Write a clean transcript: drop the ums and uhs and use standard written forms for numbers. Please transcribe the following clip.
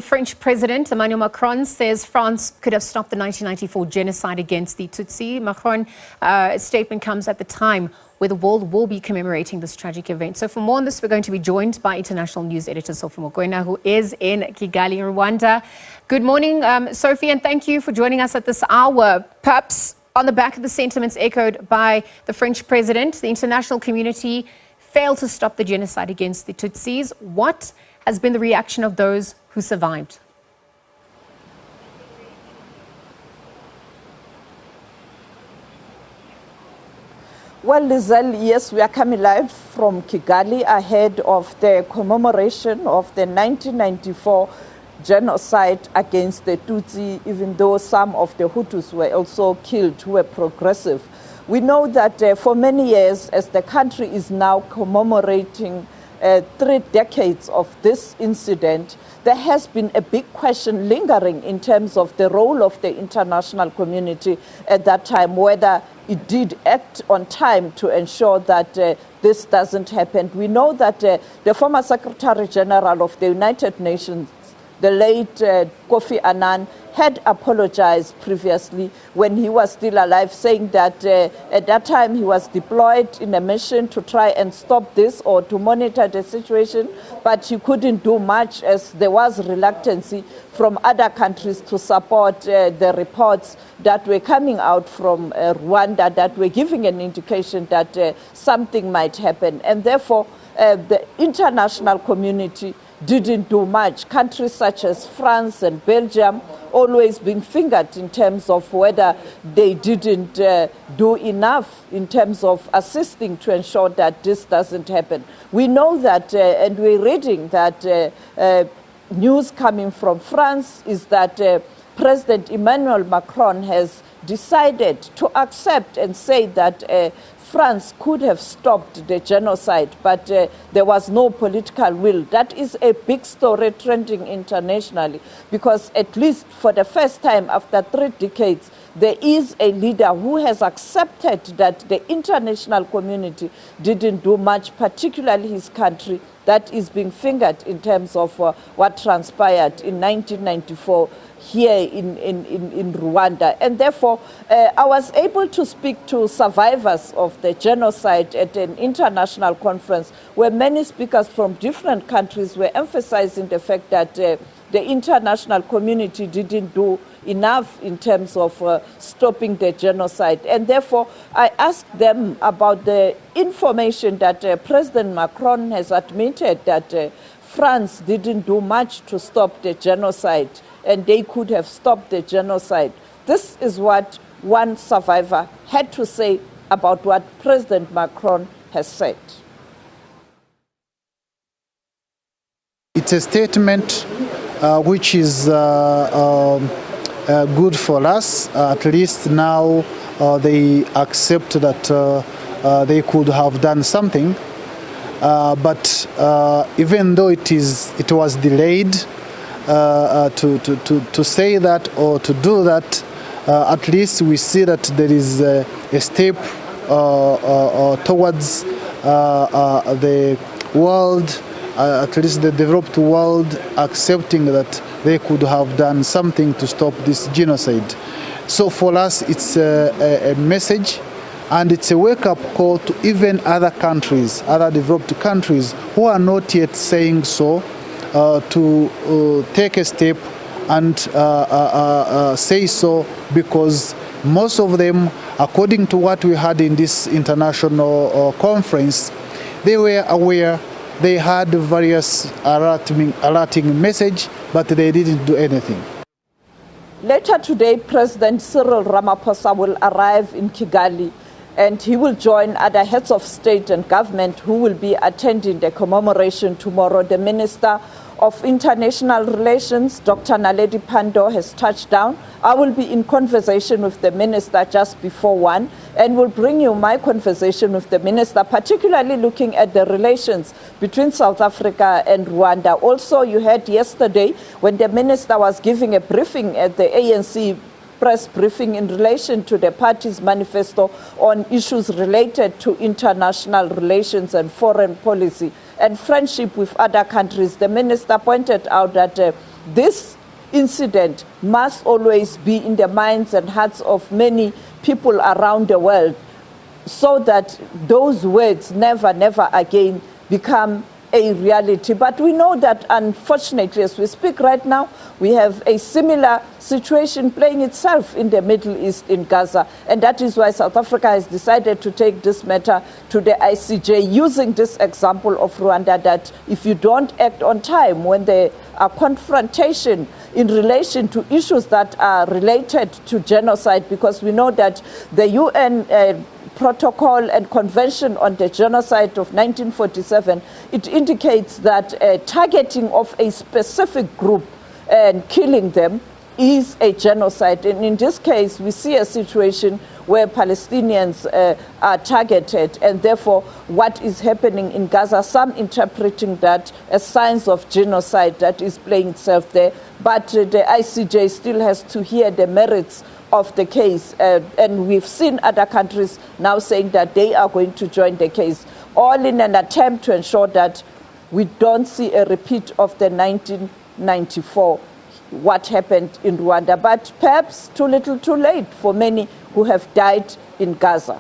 French President Emmanuel Macron says France could have stopped the 1994 genocide against the Tutsis. Macron's statement comes at the time where the world will be commemorating this tragic event. So for more on this, we're going to be joined by international news editor Sophie Mokoena, who is in Kigali, Rwanda. Good morning, Sophie, and thank you for joining us at this hour. Perhaps on the back of the sentiments echoed by the French president, the international community failed to stop the genocide against the Tutsis. What has been the reaction of those who survived? Well, Lizelle, yes, we are coming live from Kigali ahead of the commemoration of the 1994 genocide against the Tutsi, even though some of the Hutus were also killed who were progressive. We know that for many years, as the country is now commemorating 3 decades of this incident, there has been a big question lingering in terms of the role of the international community at that time, whether it did act on time to ensure that this doesn't happen. We know that the former Secretary General of the United Nations, the late Kofi Annan, had apologized previously when he was still alive, saying that at that time he was deployed in a mission to try and stop this or to monitor the situation, but he couldn't do much as there was reluctancy from other countries to support the reports that were coming out from Rwanda that were giving an indication that something might happen. And therefore, the international community didn't do much. Countries such as France and Belgium always being fingered in terms of whether they didn't do enough in terms of assisting to ensure that this doesn't happen. We know that, and we're reading that news coming from France is that President Emmanuel Macron has decided to accept and say that France could have stopped the genocide, but there was no political will. That is a big story trending internationally, because at least for the first time after 3 decades, there is a leader who has accepted that the international community didn't do much, particularly his country, that is being fingered in terms of what transpired in 1994 here in Rwanda. And therefore, I was able to speak to survivors of the genocide at an international conference where many speakers from different countries were emphasizing the fact that the international community didn't do enough in terms of stopping the genocide. And therefore, I asked them about the information that President Macron has admitted that France didn't do much to stop the genocide, and they could have stopped the genocide. This is what one survivor had to say about what President Macron has said. It's a statement which is good for us. At least now they accept that they could have done something. But even though it was delayed, to say that or to do that, at least we see that there is a step towards the world, at least the developed world, accepting that they could have done something to stop this genocide. So for us, it's a message, and it's a wake-up call to even other countries, other developed countries who are not yet saying so, to take a step and say so, because most of them, according to what we had in this international conference, they were aware, they had various alerting message, but they didn't do anything. Later today, President Cyril Ramaphosa will arrive in Kigali, and he will join other heads of state and government who will be attending the commemoration tomorrow. The Minister of International Relations, Dr. Naledi Pandor, has touched down. I will be in conversation with the minister just before 1, and will bring you my conversation with the minister, particularly looking at the relations between South Africa and Rwanda. Also, you heard yesterday when the minister was giving a briefing at the ANC press briefing in relation to the party's manifesto on issues related to international relations and foreign policy and friendship with other countries. The minister pointed out that this incident must always be in the minds and hearts of many people around the world, so that those words never again become a reality. But we know that, unfortunately, as we speak right now, we have a similar situation playing itself in the Middle East, in Gaza. And that is why South Africa has decided to take this matter to the ICJ, using this example of Rwanda, that if you don't act on time when there are confrontation in relation to issues that are related to genocide, because we know that the UN Protocol and Convention on the Genocide of 1947, it indicates that targeting of a specific group and killing them is a genocide. And in this case, we see a situation where Palestinians are targeted, and therefore what is happening in Gaza, some interpreting that as signs of genocide that is playing itself there. But the ICJ still has to hear the merits of the case, and we've seen other countries now saying that they are going to join the case, all in an attempt to ensure that we don't see a repeat of the 1994, what happened in Rwanda. But perhaps too little too late for many who have died in Gaza.